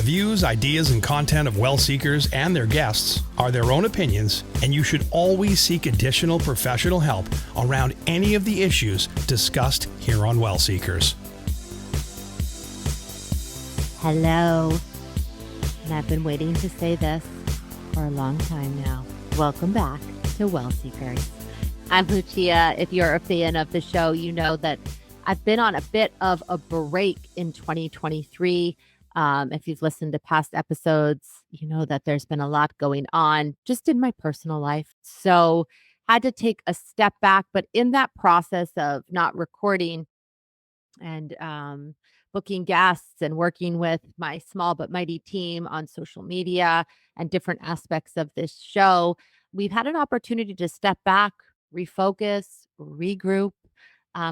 The views, ideas, and content of WellSeekers and their guests are their own opinions, and you should always seek additional professional help around any of the issues discussed here on WellSeekers. Hello, and I've been waiting to say this for a long time now. Welcome back to WellSeekers. I'm Lucia. If you're a fan of the show, you know that I've been on a bit of a break in 2023. If you've listened to past episodes, you know that there's been a lot going on just in my personal life. So had to take a step back, but in that process of not recording and booking guests and working with my small but mighty team on social media and different aspects of this show, we've had an opportunity to step back, refocus, regroup.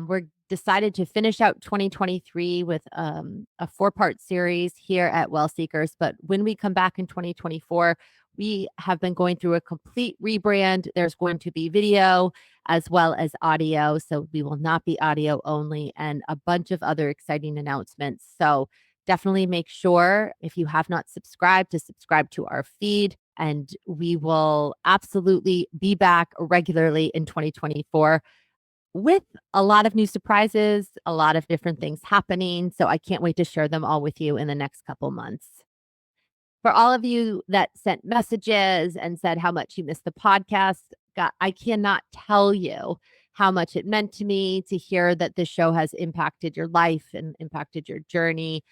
We're decided to finish out 2023 with a 4-part series here at WellSeekers. But when we come back in 2024, we have been going through a complete rebrand. There's going to be video as well as audio. So we will not be audio only, and a bunch of other exciting announcements. So definitely make sure, if you have not subscribed, to subscribe to our feed. And we will absolutely be back regularly in 2024 with a lot of new surprises, a lot of different things happening. So I can't wait to share them all with you in the next couple months. For all of you that sent messages and said how much you missed the podcast, God, I cannot tell you how much it meant to me to hear that this show has impacted your life and impacted your journey.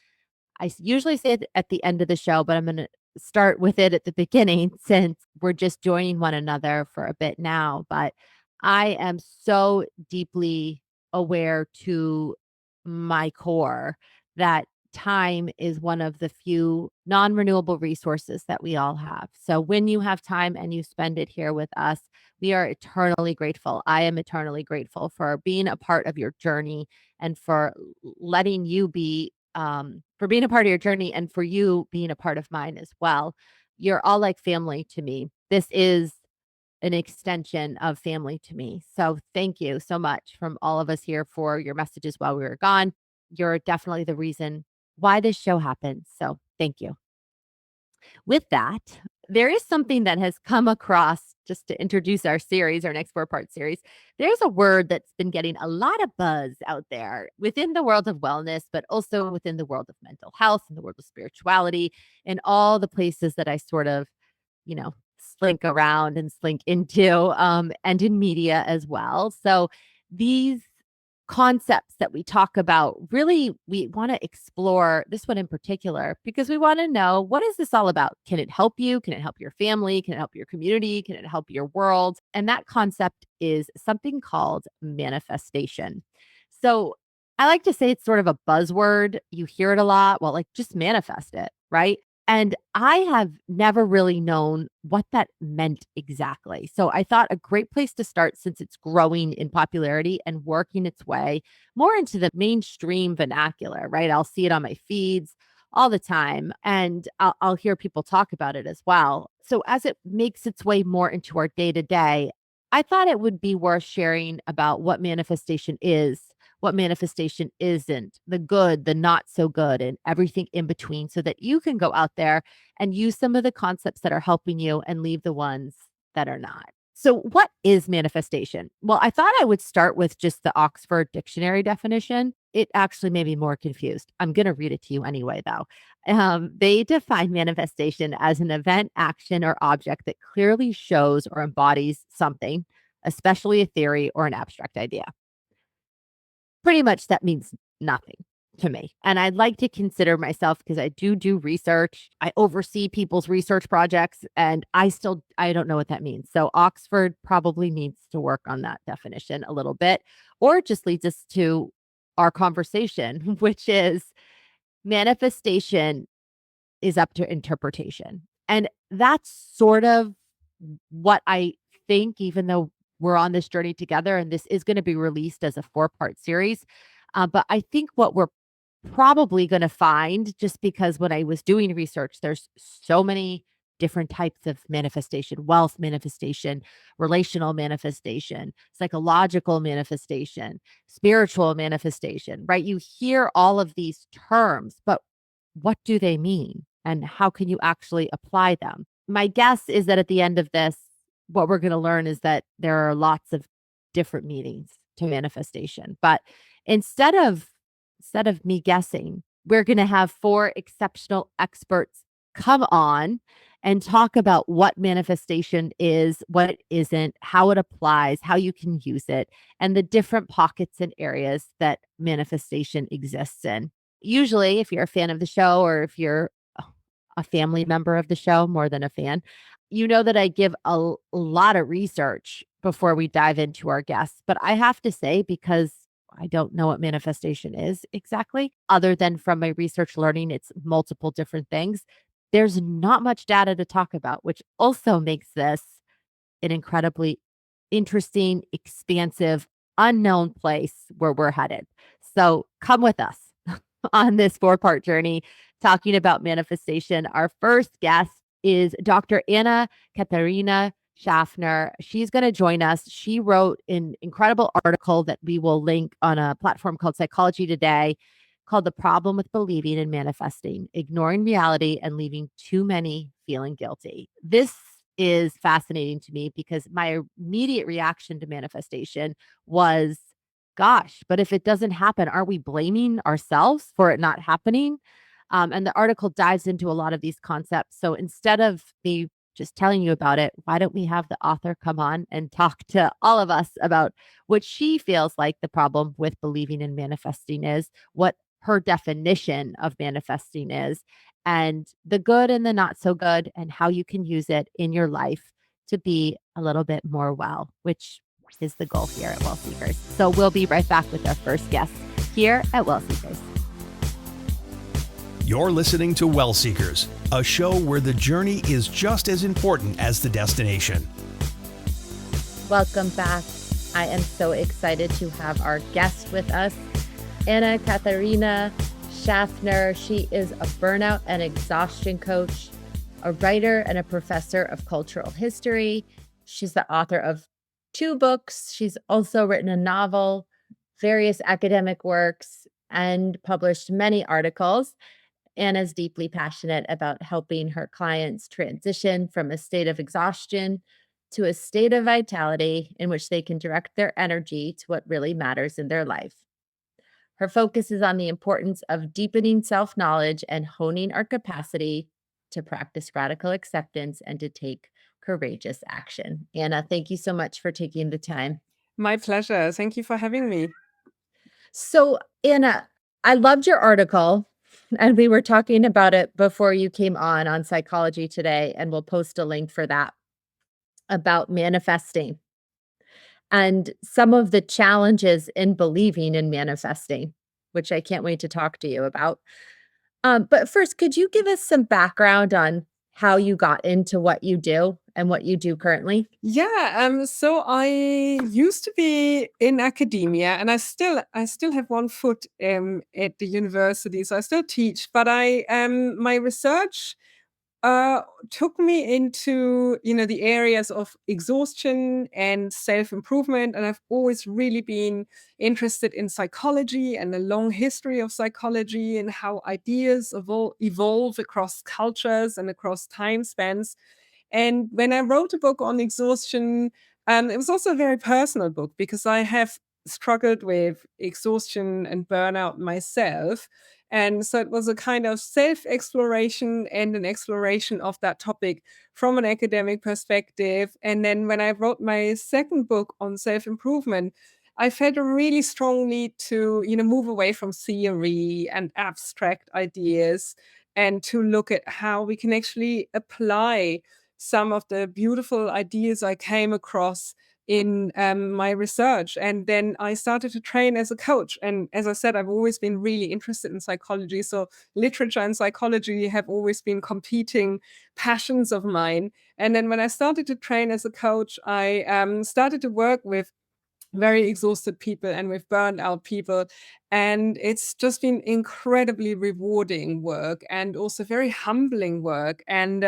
I usually say it at the end of the show, but I'm going to start with it at the beginning since we're just joining one another for a bit now. But I am so deeply aware to my core that time is one of the few non-renewable resources that we all have. So when you have time and you spend it here with us, we are eternally grateful. I am eternally grateful for being a part of your journey and for letting you be, for being a part of your journey and for you being a part of mine as well. You're all like family to me. This is an extension of family to me. So thank you so much from all of us here for your messages while we were gone. You're definitely the reason why this show happens. So thank you. With that, there is something that has come across just to introduce our series, our next 4-part series. There's a word that's been getting a lot of buzz out there within the world of wellness, but also within the world of mental health and the world of spirituality and all the places that I sort of, slink around and slink into, and in media as well. So these concepts that we talk about, really, we want to explore this one in particular because we want to know, what is this all about? Can it help you? Can it help your family? Can it help your community? Can it help your world? And that concept is something called manifestation. So I like to say it's sort of a buzzword. You hear it a lot. Well, like, just manifest it, right? And I have never really known what that meant exactly. So I thought a great place to start, since it's growing in popularity and working its way more into the mainstream vernacular, right? I'll see it on my feeds all the time, and I'll hear people talk about it as well. So as it makes its way more into our day-to-day, I thought it would be worth sharing about what manifestation is, what manifestation isn't, the good, the not so good, and everything in between, so that you can go out there and use some of the concepts that are helping you and leave the ones that are not. So what is manifestation? Well, I thought I would start with just the Oxford Dictionary definition. It actually made me more confused. I'm going to read it to you anyway, though. They define manifestation as an event, action, or object that clearly shows or embodies something, especially a theory or an abstract idea. Pretty much that means nothing to me. And I'd like to consider myself, because I do research. I oversee people's research projects, and I don't know what that means. So Oxford probably needs to work on that definition a little bit, or it just leads us to our conversation, which is manifestation is up to interpretation. And that's sort of what I think, even though we're on this journey together, and this is going to be released as a 4-part series. But I think what we're probably going to find, just because when I was doing research, there's so many different types of manifestation: wealth manifestation, relational manifestation, psychological manifestation, spiritual manifestation, right? You hear all of these terms, but what do they mean? and how can you actually apply them? My guess is that at the end of this, what we're going to learn is that there are lots of different meanings to manifestation. But instead of me guessing, we're going to have 4 exceptional experts come on and talk about what manifestation is, what it isn't, how it applies, how you can use it, and the different pockets and areas that manifestation exists in. Usually, if you're a fan of the show or if you're a family member of the show more than a fan, you know that I give a lot of research before we dive into our guests. But I have to say, because I don't know what manifestation is exactly, other than from my research learning, it's multiple different things. There's not much data to talk about, which also makes this an incredibly interesting, expansive, unknown place where we're headed. So come with us on this 4-part journey talking about manifestation. Our first guest is Dr. Anna Katharina Schaffner. She's going to join us. She wrote an incredible article that we will link on a platform called Psychology Today, called The Problem with Believing and Manifesting, Ignoring Reality and Leaving Too Many Feeling Guilty. This is fascinating to me because my immediate reaction to manifestation was, gosh, but if it doesn't happen, aren't we blaming ourselves for it not happening? And the article dives into a lot of these concepts. So instead of me just telling you about it, why don't we have the author come on and talk to all of us about what she feels like the problem with believing and manifesting is, what her definition of manifesting is, and the good and the not so good, and how you can use it in your life to be a little bit more well, which is the goal here at WellSeekers. So we'll be right back with our first guest here at WellSeekers. You're listening to WellSeekers, a show where the journey is just as important as the destination. Welcome back. I am so excited to have our guest with us, Anna Katharina Schaffner. She is a burnout and exhaustion coach, a writer, and a professor of cultural history. She's the author of 2 books. She's also written a novel, various academic works, and published many articles. Anna's deeply passionate about helping her clients transition from a state of exhaustion to a state of vitality in which they can direct their energy to what really matters in their life. Her focus is on the importance of deepening self-knowledge and honing our capacity to practice radical acceptance and to take courageous action. Anna, thank you so much for taking the time. My pleasure. Thank you for having me. So, Anna, I loved your article, and we were talking about it before you came on Psychology Today, and we'll post a link for that, about manifesting and some of the challenges in believing and manifesting, which I can't wait to talk to you about. But first, could you give us some background on how you got into what you do and what you do currently? Yeah, so I used to be in academia, and I still have one foot at the university, so I still teach. But my research took me into the areas of exhaustion and self-improvement, and I've always really been interested in psychology and the long history of psychology and how ideas evolve across cultures and across time spans. And when I wrote a book on exhaustion, it was also a very personal book because I have struggled with exhaustion and burnout myself. And so it was a kind of self-exploration and an exploration of that topic from an academic perspective. And then when I wrote my second book on self-improvement, I felt really strongly to, move away from theory and abstract ideas and to look at how we can actually apply some of the beautiful ideas I came across in my research. And then I started to train as a coach. And as I said, I've always been really interested in psychology. So literature and psychology have always been competing passions of mine. And then when I started to train as a coach, I started to work with very exhausted people and with burned out people. And it's just been incredibly rewarding work and also very humbling work. And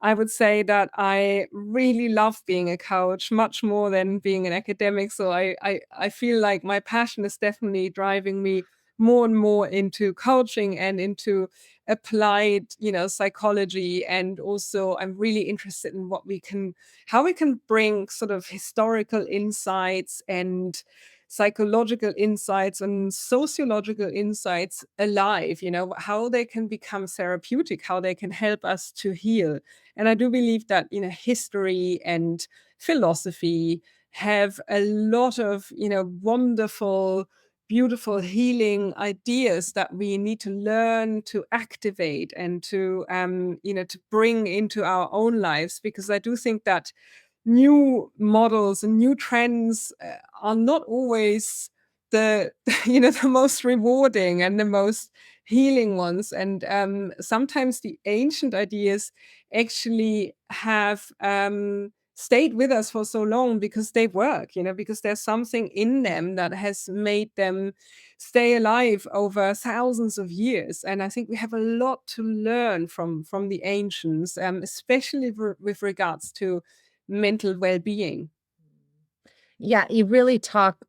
I would say that I really love being a coach much more than being an academic. So I feel like my passion is definitely driving me more and more into coaching and into applied, psychology. And also I'm really interested in how we can bring sort of historical insights and psychological insights and sociological insights alive, how they can become therapeutic, how they can help us to heal. And I do believe that, history and philosophy have a lot of, wonderful, beautiful healing ideas that we need to learn to activate and to, to bring into our own lives. Because I do think that new models and new trends are not always the the most rewarding and the most healing ones. And sometimes the ancient ideas actually have stayed with us for so long because they work, because there's something in them that has made them stay alive over thousands of years. And I think we have a lot to learn from the ancients, especially with regards to mental well-being. Yeah, you really talk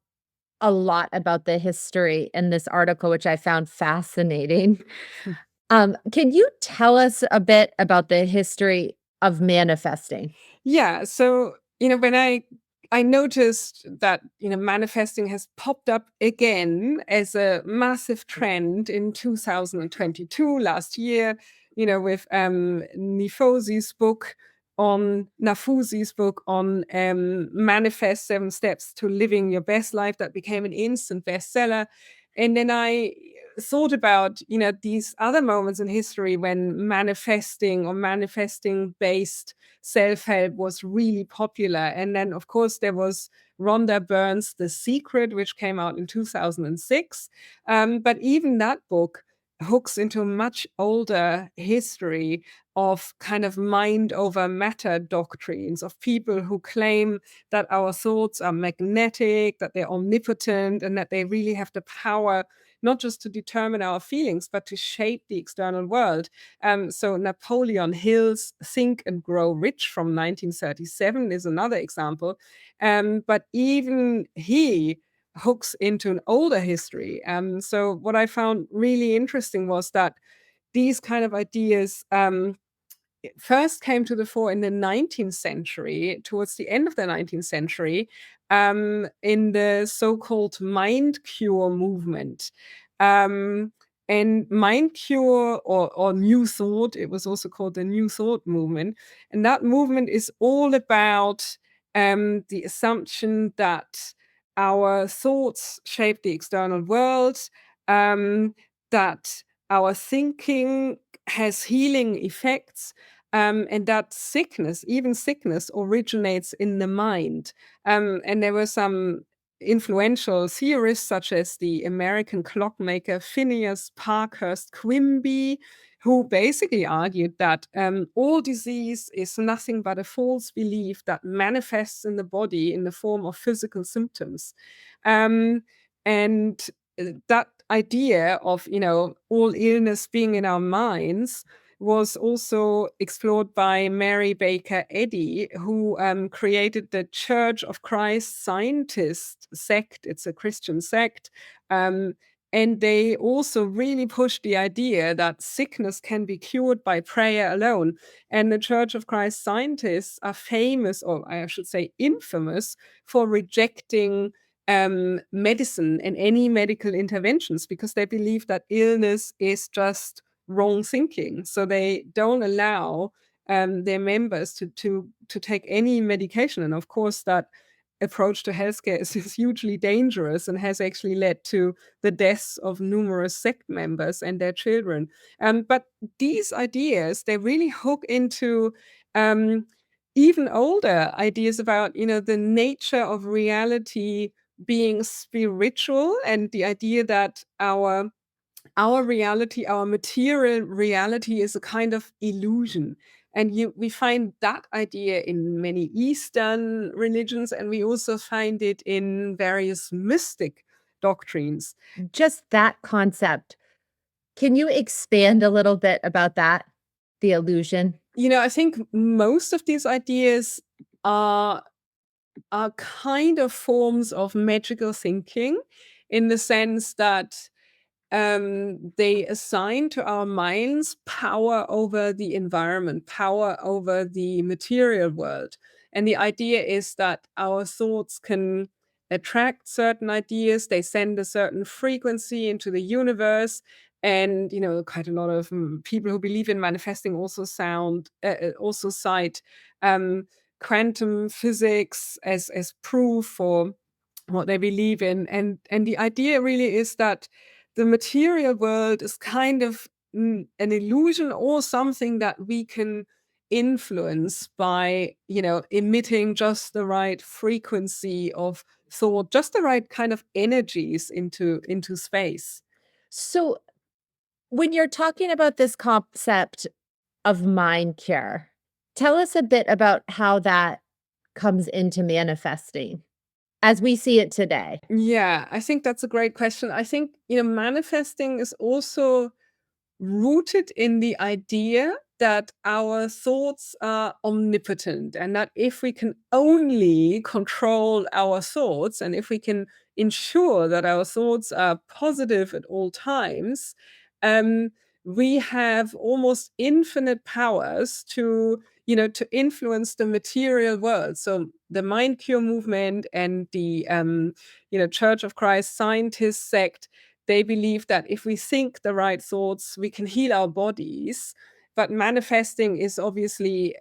a lot about the history in this article, which I found fascinating. Can you tell us a bit about the history of manifesting? Yeah, so when I noticed that manifesting has popped up again as a massive trend in 2022 last year, with Nafusi's book on Manifest 7 Steps to Living Your Best Life, that became an instant bestseller. And then I thought about these other moments in history when manifesting or manifesting based self-help was really popular. And then of course there was Rhonda Byrne's The Secret, which came out in 2006. But even that book hooks into a much older history of kind of mind over matter doctrines, of people who claim that our thoughts are magnetic, that they're omnipotent, and that they really have the power not just to determine our feelings, but to shape the external world. So Napoleon Hill's Think and Grow Rich from 1937 is another example. But even he hooks into an older history. So what I found really interesting was that these kind of ideas first came to the fore in the 19th century, towards the end of the 19th century, in the so-called mind cure movement. And mind cure or New Thought, it was also called the New Thought movement. And that movement is all about the assumption that our thoughts shape the external world, that our thinking has healing effects, and that even sickness, originates in the mind. And there were some influential theorists, such as the American clockmaker Phineas Parkhurst Quimby, who basically argued that all disease is nothing but a false belief that manifests in the body in the form of physical symptoms. And that idea of, all illness being in our minds was also explored by Mary Baker Eddy, who created the Church of Christ Scientist sect. It's a Christian sect. And they also really pushed the idea that sickness can be cured by prayer alone. And the Church of Christ Scientists are famous, or I should say infamous, for rejecting medicine and any medical interventions, because they believe that illness is just wrong thinking. So they don't allow their members to take any medication. And of course, that approach to healthcare is hugely dangerous and has actually led to the deaths of numerous sect members and their children. But these ideas, they really hook into even older ideas about, the nature of reality being spiritual, and the idea that our reality, our material reality, is a kind of illusion. And we find that idea in many Eastern religions, and we also find it in various mystic doctrines. Just that concept. Can you expand a little bit about that? The illusion? I think most of these ideas are kind of forms of magical thinking, in the sense that they assign to our minds power over the environment, power over the material world. And the idea is that our thoughts can attract certain ideas, they send a certain frequency into the universe. And, quite a lot of people who believe in manifesting also cite quantum physics as proof for what they believe in. And the idea really is that the material world is kind of an illusion or something that we can influence by, emitting just the right frequency of thought, just the right kind of energies into space. So when you're talking about this concept of mind cure, tell us a bit about how that comes into manifesting as we see it today. Yeah, I think that's a great question. I think, manifesting is also rooted in the idea that our thoughts are omnipotent and that if we can only control our thoughts and if we can ensure that our thoughts are positive at all times, um, we have almost infinite powers to influence the material world. So the Mind Cure movement and the Church of Christ Scientist sect, they believe that if we think the right thoughts, we can heal our bodies. But manifesting is obviously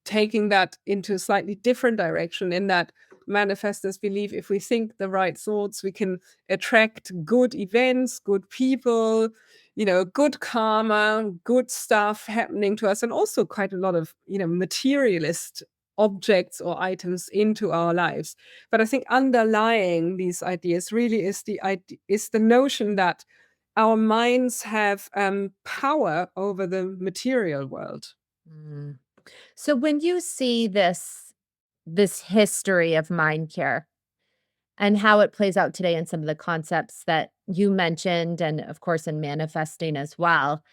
taking that into a slightly different direction, in that manifestors believe if we think the right thoughts, we can attract good events, good people, good karma, good stuff happening to us, and also quite a lot of, materialist objects or items into our lives. But I think underlying these ideas really is the notion that our minds have power over the material world. Mm. So when you see this history of mind care and how it plays out today in some of the concepts that you mentioned, and of course in manifesting as well,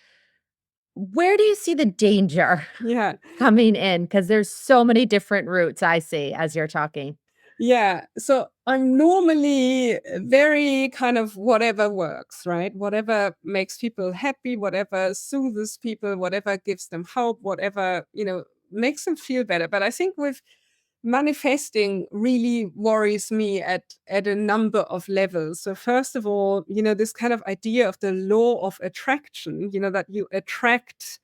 where do you see the danger Yeah. coming in? Because there's so many different routes I see as you're talking. Yeah. So I'm normally very kind of whatever works, right? Whatever makes people happy, whatever soothes people, whatever gives them hope, whatever, makes them feel better. But I think with manifesting really worries me at a number of levels. So first of all, this kind of idea of the law of attraction, that you attract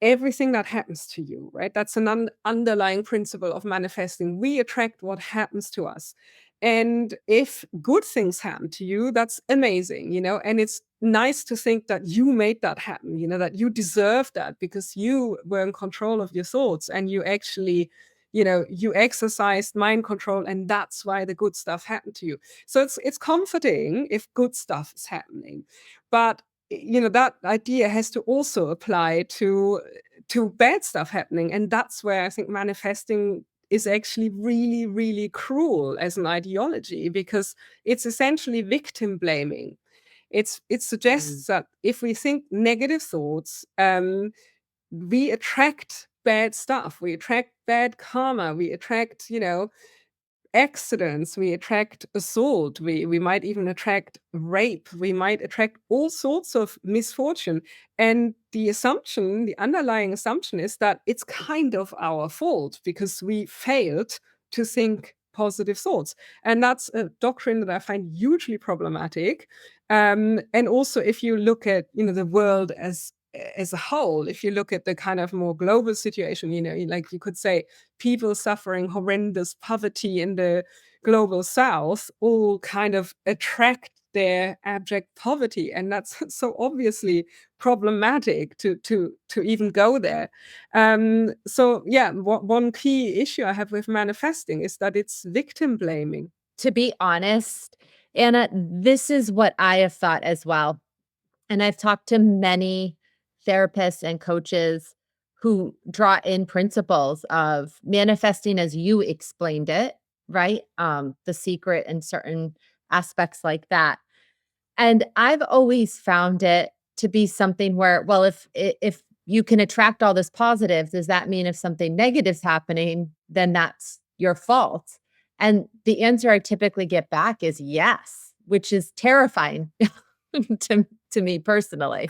everything that happens to you, right? That's an underlying principle of manifesting. We attract what happens to us. And if good things happen to you, that's amazing, and it's nice to think that you made that happen, that you deserve that because you were in control of your thoughts and you actually, you exercised mind control, and that's why the good stuff happened to you. So it's comforting if good stuff is happening. But that idea has to also apply to bad stuff happening, and that's where I think manifesting is actually really, really cruel as an ideology, because it's essentially victim blaming. It suggests that if we think negative thoughts, we attract bad stuff, we attract bad karma, we attract accidents, we attract assault, we might even attract rape, we might attract all sorts of misfortune. And the underlying assumption is that it's kind of our fault because we failed to think positive thoughts. And that's a doctrine that I find hugely problematic. And also, if you look at the world as a whole, if you look at the kind of more global situation, like you could say people suffering horrendous poverty in the global south all kind of attract their abject poverty, and that's so obviously problematic to even go there. So yeah, one key issue I have with manifesting is that it's victim blaming. To be honest, Anna, this is what I have thought as well. And I've talked to many therapists and coaches who draw in principles of manifesting as you explained it, right? The secret and certain aspects like that. And I've always found it to be something where, well, if you can attract all this positive, does that mean if something negative's happening, then that's your fault? And the answer I typically get back is yes, which is terrifying to to me personally.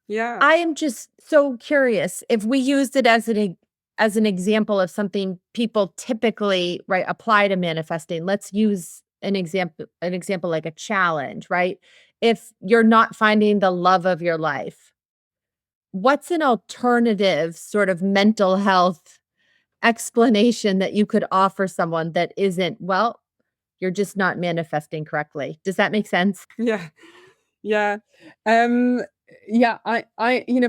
Yeah. I am just so curious if we used it as an example of something people typically, right, apply to manifesting. Let's use an example like a challenge, right? If you're not finding the love of your life, what's an alternative sort of mental health explanation that you could offer someone that isn't, well, you're just not manifesting correctly? Does that make sense? Yeah. Yeah. Um, yeah,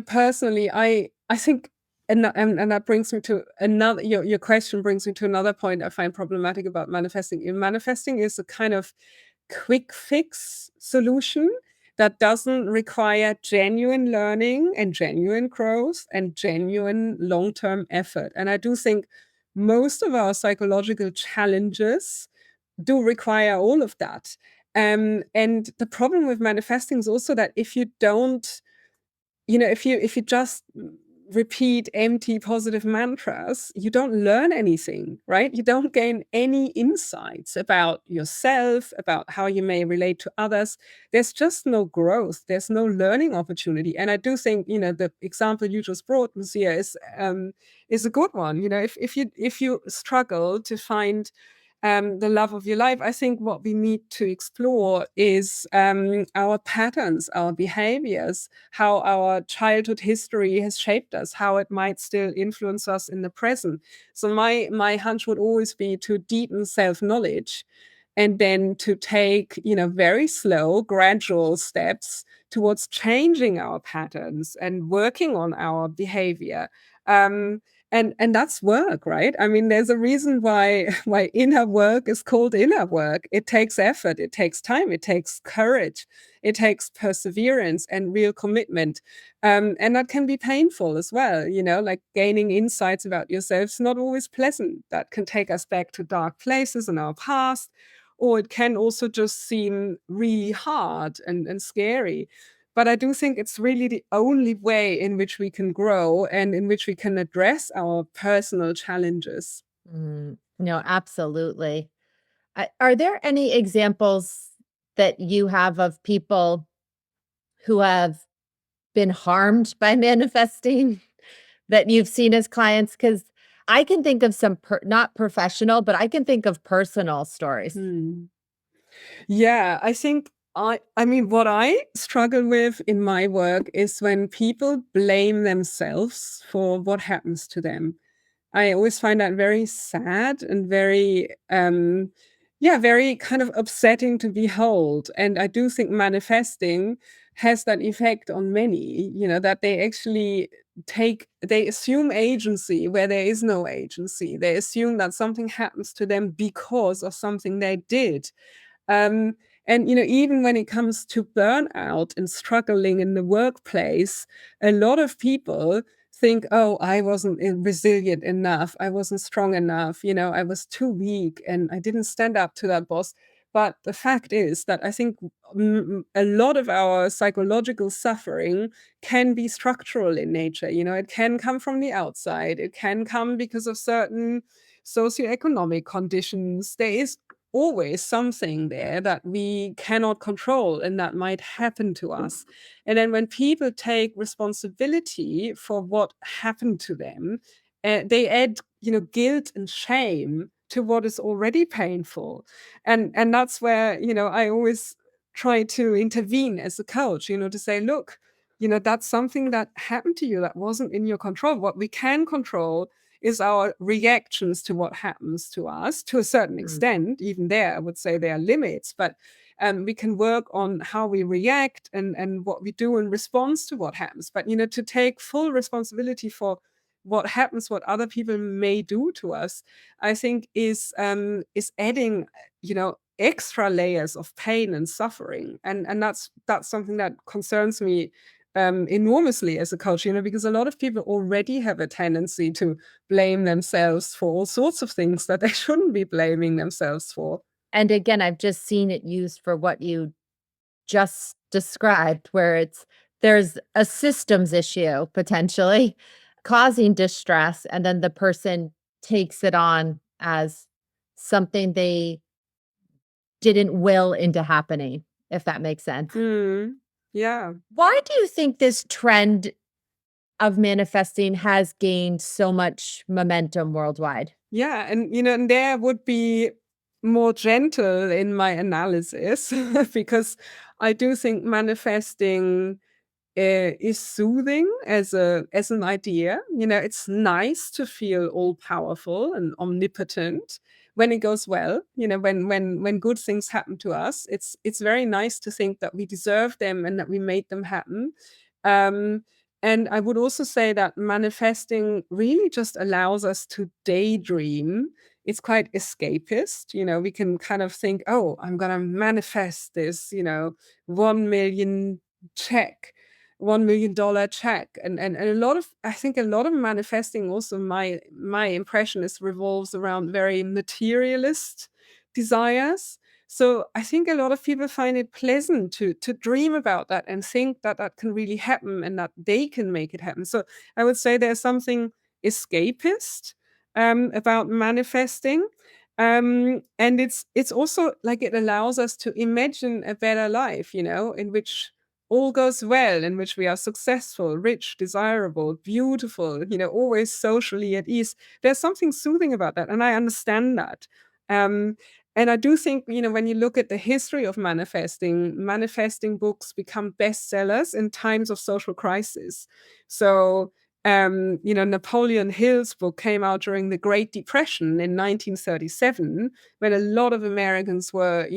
personally, I think, and that brings me to another, your question brings me to another point I find problematic about manifesting. Manifesting is a kind of quick fix solution that doesn't require genuine learning and genuine growth and genuine long-term effort. And I do think most of our psychological challenges do require all of that. And the problem with manifesting is also that if you don't, if you just repeat empty positive mantras, you don't learn anything, right? You don't gain any insights about yourself, about how you may relate to others. There's just no growth. There's no learning opportunity. And I do think, the example you just brought, Lucia, is a good one. If you struggle to find the love of your life, I think what we need to explore is our patterns, our behaviors, how our childhood history has shaped us, how it might still influence us in the present. So my hunch would always be to deepen self-knowledge and then to take, very slow, gradual steps towards changing our patterns and working on our behavior. And that's work, right? I mean, there's a reason why inner work is called inner work. It takes effort, it takes time, it takes courage, it takes perseverance and real commitment. And that can be painful as well, like gaining insights about yourself is not always pleasant. That can take us back to dark places in our past, or it can also just seem really hard and scary. But I do think it's really the only way in which we can grow and in which we can address our personal challenges. No, absolutely. Are there any examples that you have of people who have been harmed by manifesting that you've seen as clients? Because I can think of some, not professional, but I can think of personal stories. Yeah, I think I mean, what I struggle with in my work is when people blame themselves for what happens to them. I always find that very sad and very, very kind of upsetting to behold. And I do think manifesting has that effect on many, that they actually they assume agency where there is no agency. They assume that something happens to them because of something they did. Um, and even when it comes to burnout and struggling in the workplace, a lot of people think, oh, I wasn't resilient enough. I wasn't strong enough. I was too weak and I didn't stand up to that boss. But the fact is that I think a lot of our psychological suffering can be structural in nature. It can come from the outside. It can come because of certain socioeconomic conditions. There is always something there that we cannot control and that might happen to us. And then when people take responsibility for what happened to them, they add, guilt and shame to what is already painful. And that's where, I always try to intervene as a coach, to say, look, that's something that happened to you that wasn't in your control. What we can control is our reactions to what happens to us to a certain extent. Even there, I would say there are limits, but we can work on how we react and what we do in response to what happens. But, to take full responsibility for what happens, what other people may do to us, I think is adding, extra layers of pain and suffering. And that's something that concerns me enormously as a coach, because a lot of people already have a tendency to blame themselves for all sorts of things that they shouldn't be blaming themselves for. And again, I've just seen it used for what you just described, where there's a systems issue potentially causing distress, and then the person takes it on as something they didn't will into happening, if that makes sense. Yeah. Why do you think this trend of manifesting has gained so much momentum worldwide? Yeah, and there would be more gentle in my analysis because I do think manifesting is soothing as an idea. It's nice to feel all powerful and omnipotent when it goes well. When good things happen to us, it's very nice to think that we deserve them and that we made them happen. Um, and I would also say that manifesting really just allows us to daydream. It's quite escapist. We can kind of think, oh, I'm gonna manifest this, 1 million check $1 million check. And a lot of, I think a lot of manifesting also, my impression is, revolves around very materialist desires. So I think a lot of people find it pleasant to dream about that and think that that can really happen and that they can make it happen. So I would say there's something escapist about manifesting. And it's also like it allows us to imagine a better life, in which all goes well, in which we are successful, rich, desirable, beautiful, always socially at ease. There's something soothing about that. And I understand that. Um, and I do think, when you look at the history of manifesting books become bestsellers in times of social crisis. So, Napoleon Hill's book came out during the Great Depression in 1937, when a lot of Americans were,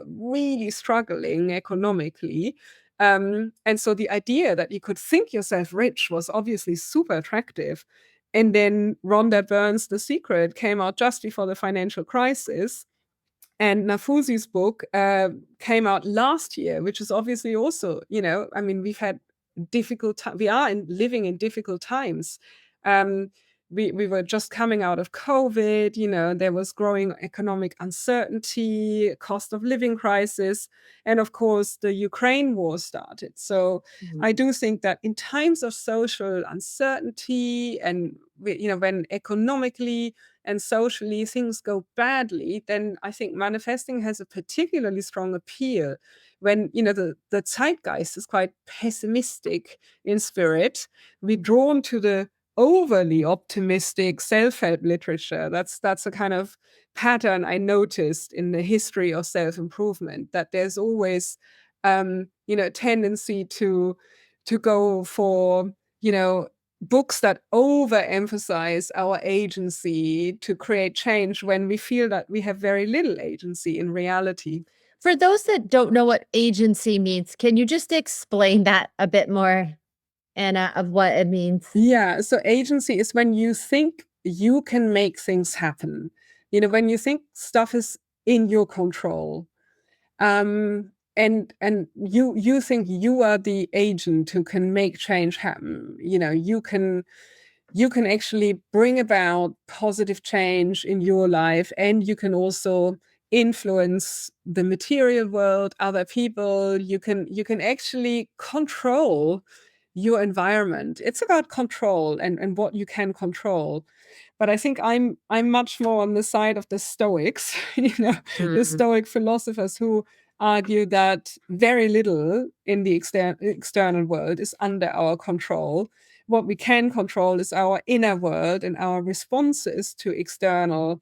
really struggling economically. And so the idea that you could think yourself rich was obviously super attractive. And then Rhonda Byrne's The Secret came out just before the financial crisis. And Nafusi's book came out last year, which is obviously also, we've had difficult time. We are living in difficult times. We were just coming out of COVID, there was growing economic uncertainty, cost of living crisis, and of course the Ukraine war started. So I do think that in times of social uncertainty and, when economically and socially things go badly, then I think manifesting has a particularly strong appeal. When, the zeitgeist is quite pessimistic in spirit, we're drawn to the overly optimistic self-help literature. That's a kind of pattern I noticed in the history of self-improvement, that there's always a tendency to go for, books that overemphasize our agency to create change when we feel that we have very little agency in reality. For those that don't know what agency means, can you just explain that a bit more, Anna, of what it means? Yeah, so agency is when you think you can make things happen. When you think stuff is in your control. And you think you are the agent who can make change happen. You can actually bring about positive change in your life, and you can also influence the material world, other people. You can actually control your environment. It's about control and what you can control. But I think I'm much more on the side of the Stoics, the Stoic philosophers, who argue that very little in the external world is under our control. What we can control is our inner world and our responses to external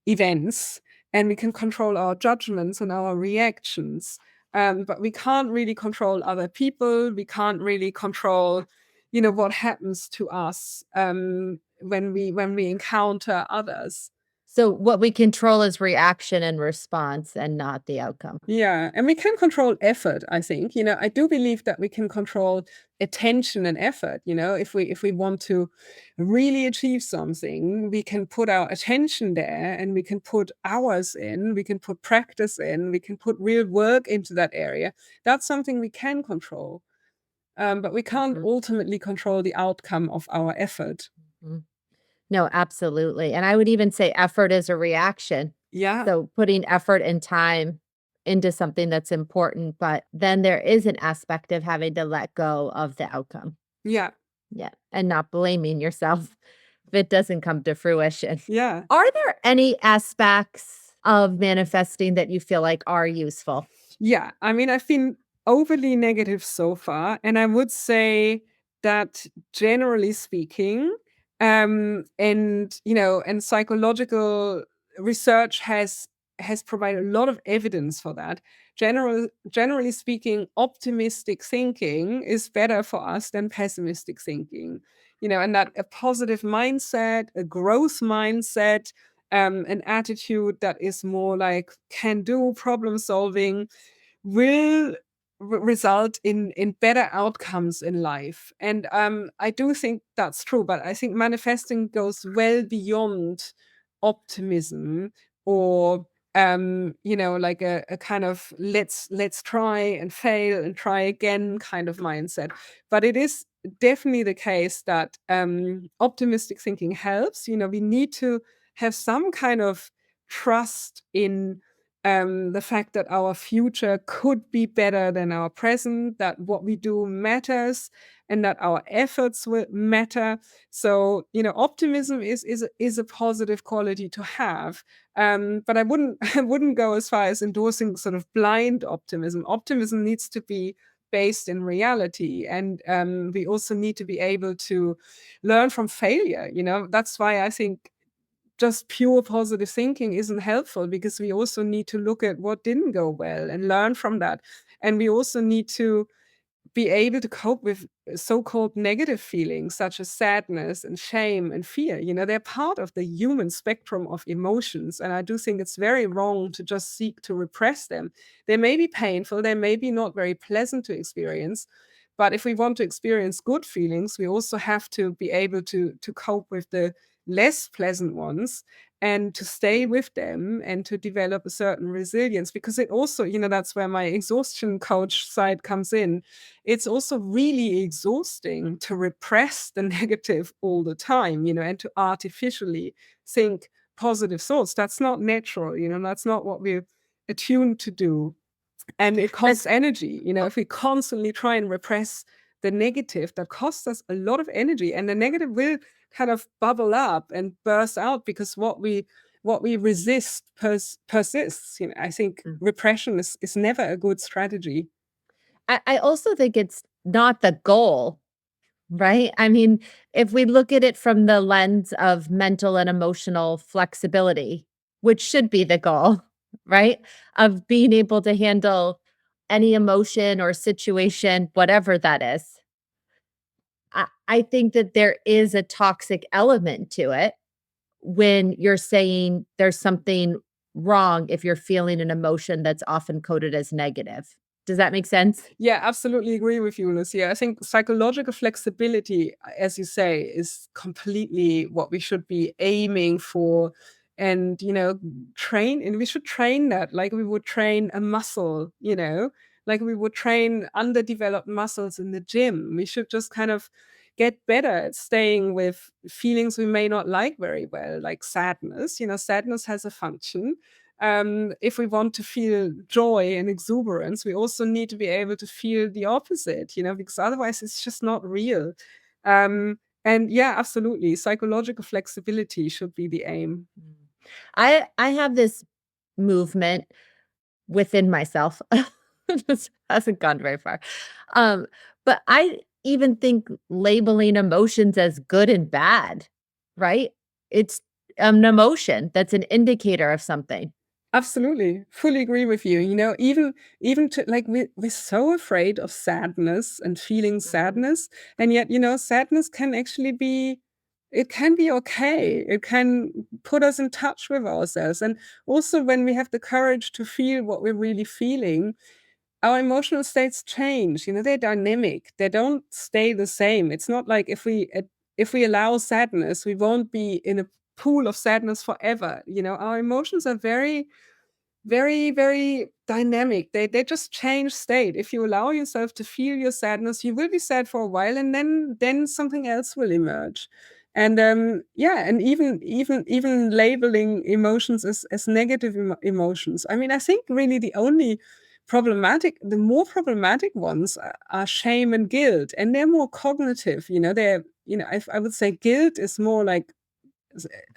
events, and we can control our judgments and our reactions. But we can't really control other people. We can't really control, what happens to us when we encounter others. So what we control is reaction and response and not the outcome. Yeah, and we can control effort, I think. I do believe that we can control attention and effort. If we want to really achieve something, we can put our attention there, and we can put hours in, we can put practice in, we can put real work into that area. That's something we can control. But we can't ultimately control the outcome of our effort. No, absolutely. And I would even say effort is a reaction. Yeah. So putting effort and time into something that's important, but then there is an aspect of having to let go of the outcome. Yeah. Yeah. And not blaming yourself if it doesn't come to fruition. Yeah. Are there any aspects of manifesting that you feel like are useful? Yeah. I've been overly negative so far. And I would say that generally speaking, and psychological research has provided a lot of evidence for that. Generally speaking, optimistic thinking is better for us than pessimistic thinking. And that a positive mindset, a growth mindset, an attitude that is more like can-do problem solving will result in better outcomes in life. And I do think that's true, but I think manifesting goes well beyond optimism or like a kind of let's try and fail and try again kind of mindset. But it is definitely the case that optimistic thinking helps. We need to have some kind of trust in the fact that our future could be better than our present, that what we do matters, and that our efforts will matter. So, optimism is a positive quality to have. But I wouldn't I wouldn't go as far as endorsing sort of blind optimism. Optimism needs to be based in reality, and we also need to be able to learn from failure. That's why I think just pure positive thinking isn't helpful, because we also need to look at what didn't go well and learn from that. And we also need to be able to cope with so-called negative feelings such as sadness and shame and fear. They're part of the human spectrum of emotions. And I do think it's very wrong to just seek to repress them. They may be painful, they may be not very pleasant to experience. But if we want to experience good feelings, we also have to be able to cope with the less pleasant ones and to stay with them and to develop a certain resilience. Because it also, that's where my exhaustion coach side comes in. It's also really exhausting to repress the negative all the time, and to artificially think positive thoughts. That's not natural, that's not what we're attuned to do. And it costs energy. If we constantly try and repress the negative, that costs us a lot of energy. And the negative will kind of bubble up and burst out, because what we resist persists. I think repression is never a good strategy. I also think it's not the goal, right? I mean, if we look at it from the lens of mental and emotional flexibility, which should be the goal, right? Of being able to handle any emotion or situation, whatever that is. I think that there is a toxic element to it when you're saying there's something wrong if you're feeling an emotion that's often coded as negative. Does that make sense? Yeah, absolutely agree with you, Lucia. I think psychological flexibility, as you say, is completely what we should be aiming for. And, and we should train that like we would train a muscle, like we would train underdeveloped muscles in the gym. We should just kind of get better at staying with feelings we may not like very well, like sadness. Sadness has a function. If we want to feel joy and exuberance, we also need to be able to feel the opposite, because otherwise it's just not real. And yeah, absolutely. Psychological flexibility should be the aim. I have this movement within myself. This hasn't gone very far. But I even think labeling emotions as good and bad, right? It's an emotion that's an indicator of something. Absolutely. Fully agree with you. Even to like we're so afraid of sadness and feeling sadness. And yet, sadness can actually be it can be okay. It can put us in touch with ourselves. And also when we have the courage to feel what we're really feeling, our emotional states change. They're dynamic. They don't stay the same. It's not like if we allow sadness, we won't be in a pool of sadness forever. Our emotions are very, very, very dynamic. They just change state. If you allow yourself to feel your sadness, you will be sad for a while, and then something else will emerge. And yeah, and even labeling emotions as negative emotions. I mean, I think really the more problematic ones are shame and guilt, and they're more cognitive. I would say guilt is more like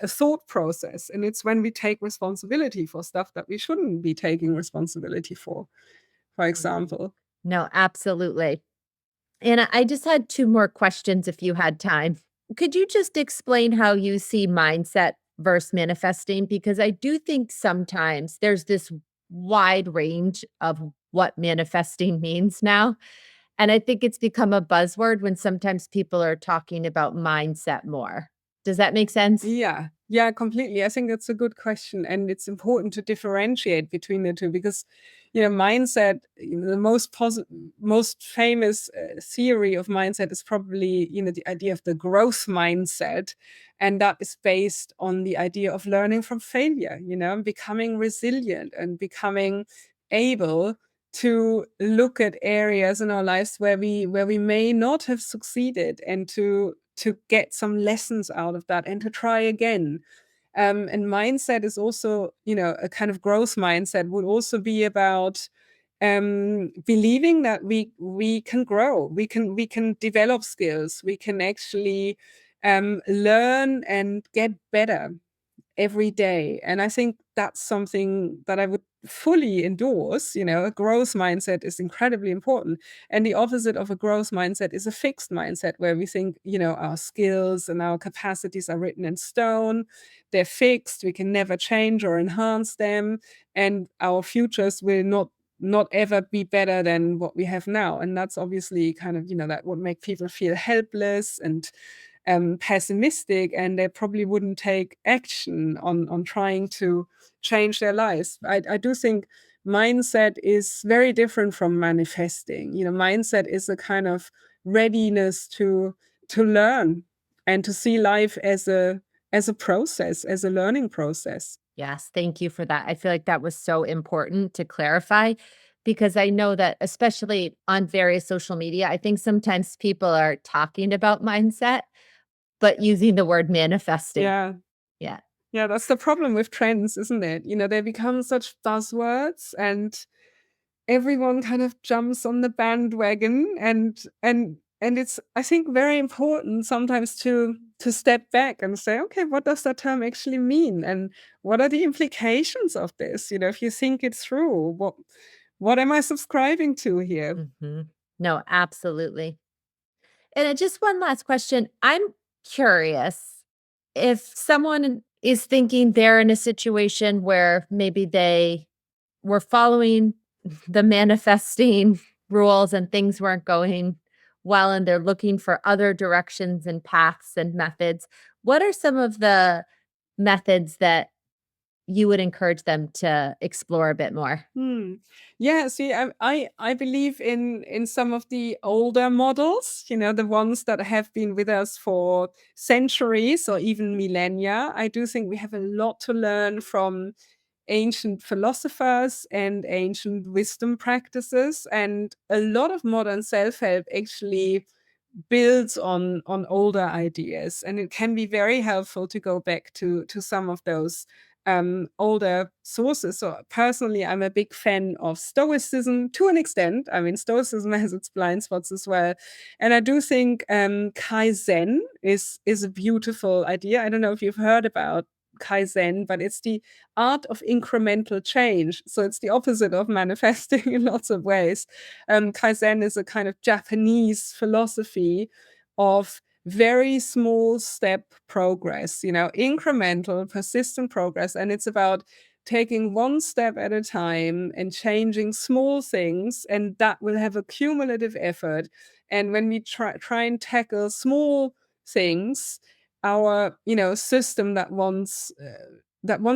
a thought process, and it's when we take responsibility for stuff that we shouldn't be taking responsibility for example. No, absolutely. And I just had 2 more questions if you had time. Could you just explain how you see mindset versus manifesting? Because I do think sometimes there's this wide range of what manifesting means now. And I think it's become a buzzword when sometimes people are talking about mindset more. Does that make sense? Yeah. Yeah, completely. I think that's a good question. And it's important to differentiate between the two because, mindset, the most famous theory of mindset is probably, the idea of the growth mindset. And that is based on the idea of learning from failure, becoming resilient and becoming able to look at areas in our lives where we may not have succeeded and to get some lessons out of that and to try again. And mindset is also, a kind of growth mindset would also be about believing that we can grow, we can develop skills, we can actually learn and get better every day. And I think that's something that I would fully endorse. A growth mindset is incredibly important. And the opposite of a growth mindset is a fixed mindset where we think, our skills and our capacities are written in stone. They're fixed. We can never change or enhance them. And our futures will not ever be better than what we have now. And that's obviously kind of, that would make people feel helpless and pessimistic, and they probably wouldn't take action on trying to change their lives. I do think mindset is very different from manifesting. Mindset is a kind of readiness to learn and to see life as a process, as a learning process. Yes, thank you for that. I feel like that was so important to clarify because I know that, especially on various social media, I think sometimes people are talking about mindset, but using the word manifesting. Yeah. Yeah. Yeah, that's the problem with trends, isn't it? They become such buzzwords and everyone kind of jumps on the bandwagon and it's, I think, very important sometimes to step back and say, okay, what does that term actually mean? And what are the implications of this? If you think it through, what am I subscribing to here? Mhm. No, absolutely. And just one last question. I'm curious if someone is thinking they're in a situation where maybe they were following the manifesting rules and things weren't going well, and they're looking for other directions and paths and methods. What are some of the methods that you would encourage them to explore a bit more? Hmm. Yeah, see, I believe in some of the older models, the ones that have been with us for centuries or even millennia. I do think we have a lot to learn from ancient philosophers and ancient wisdom practices. And a lot of modern self-help actually builds on older ideas, and it can be very helpful to go back to some of those older sources. So personally, I'm a big fan of Stoicism to an extent. I mean, Stoicism has its blind spots as well, and I do think Kaizen is a beautiful idea. I don't know if you've heard about Kaizen, but it's the art of incremental change. So it's the opposite of manifesting in lots of ways. Kaizen is a kind of Japanese philosophy of very small step progress, incremental, persistent progress. And it's about taking one step at a time and changing small things, and that will have a cumulative effort. And when we try and tackle small things, our system that wants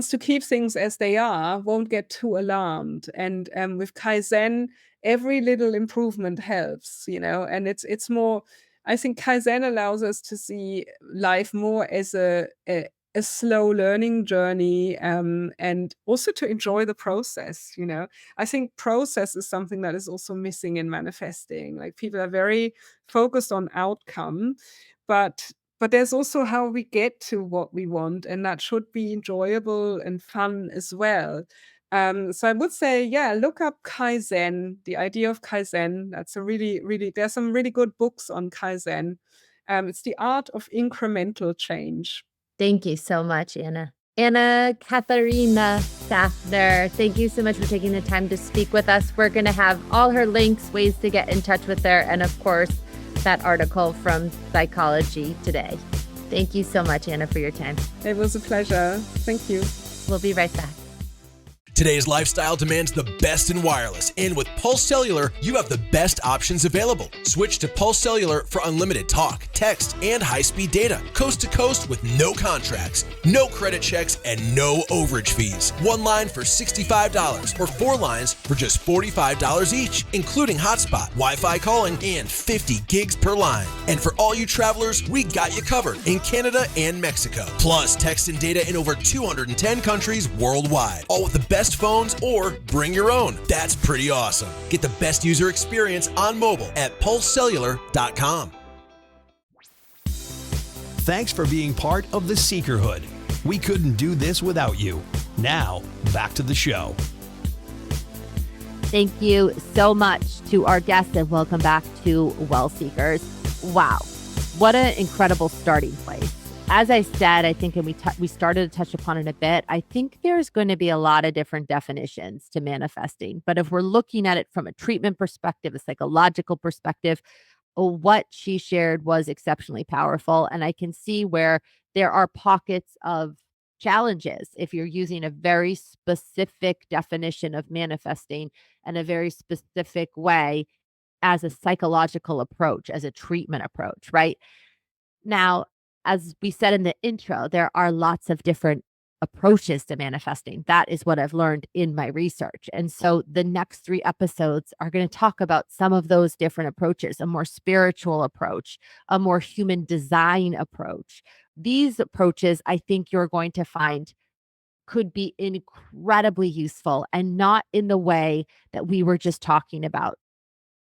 to keep things as they are won't get too alarmed. And with Kaizen, every little improvement helps, and it's more. I think Kaizen allows us to see life more as a slow learning journey, and also to enjoy the process. I think process is something that is also missing in manifesting. Like, people are very focused on outcome, but there's also how we get to what we want, and that should be enjoyable and fun as well. So I would say, yeah, look up Kaizen, the idea of Kaizen. That's a really, really, there's some really good books on Kaizen. It's the art of incremental change. Thank you so much, Anna. Anna Katharina Schaffner, thank you so much for taking the time to speak with us. We're going to have all her links, ways to get in touch with her, and of course, that article from Psychology Today. Thank you so much, Anna, for your time. It was a pleasure. Thank you. We'll be right back. Today's lifestyle demands the best in wireless, and with Pulse Cellular, you have the best options available. Switch to Pulse Cellular for unlimited talk, text, and high-speed data, coast to coast with no contracts, no credit checks, and no overage fees. One line for $65 or 4 lines for just $45 each, including hotspot, Wi-Fi calling, and 50 gigs per line. And for all you travelers, we got you covered in Canada and Mexico. Plus, text and data in over 210 countries worldwide, all with the best phones or bring your own. That's pretty awesome. Get the best user experience on mobile at pulsecellular.com. Thanks for being part of the Seekerhood. We couldn't do this without you. Now, back to the show. Thank you so much to our guests, and welcome back to WellSeekers. Wow, what an incredible starting place. As I said, I think, and we started to touch upon it a bit, I think there's going to be a lot of different definitions to manifesting. But if we're looking at it from a treatment perspective, a psychological perspective, what she shared was exceptionally powerful. And I can see where there are pockets of challenges if you're using a very specific definition of manifesting in a very specific way as a psychological approach, as a treatment approach, right? Now, as we said in the intro, there are lots of different approaches to manifesting. That is what I've learned in my research. And so the next 3 episodes are going to talk about some of those different approaches, a more spiritual approach, a more human design approach. These approaches, I think you're going to find could be incredibly useful, and not in the way that we were just talking about.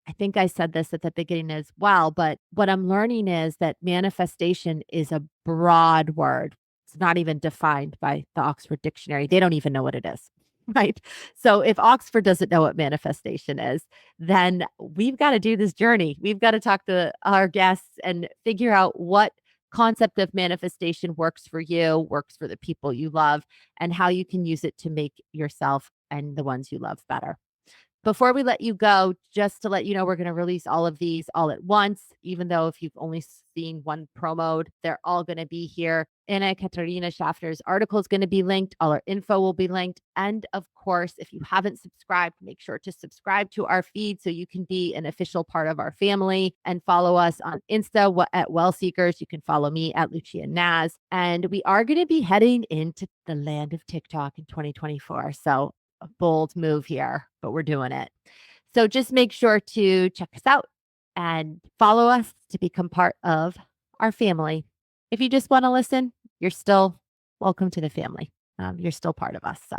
I think I said this at the beginning as well, but what I'm learning is that manifestation is a broad word. It's not even defined by the Oxford Dictionary. They don't even know what it is, right? So if Oxford doesn't know what manifestation is, then we've got to do this journey. We've got to talk to our guests and figure out what concept of manifestation works for you, works for the people you love, and how you can use it to make yourself and the ones you love better. Before we let you go, just to let you know, we're going to release all of these all at once, even though if you've only seen one promoed, they're all going to be here. Anna Katharina Schaffner's article is going to be linked. All our info will be linked. And of course, if you haven't subscribed, make sure to subscribe to our feed so you can be an official part of our family, and follow us on Insta at WellSeekers. You can follow me at Lucia Naz. And we are going to be heading into the land of TikTok in 2024. So a bold move here, but we're doing it. So just make sure to check us out and follow us to become part of our family. If you just want to listen, you're still welcome to the family. You're still part of us. So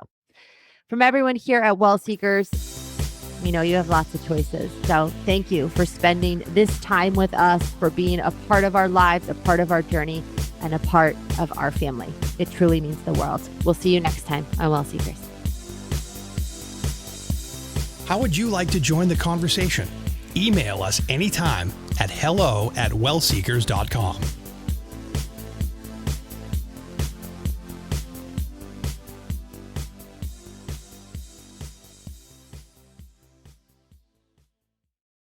from everyone here at WellSeekers, we know you have lots of choices. So thank you for spending this time with us, for being a part of our lives, a part of our journey, and a part of our family. It truly means the world. We'll see you next time on WellSeekers. How would you like to join the conversation? Email us anytime at hello@wellseekers.com.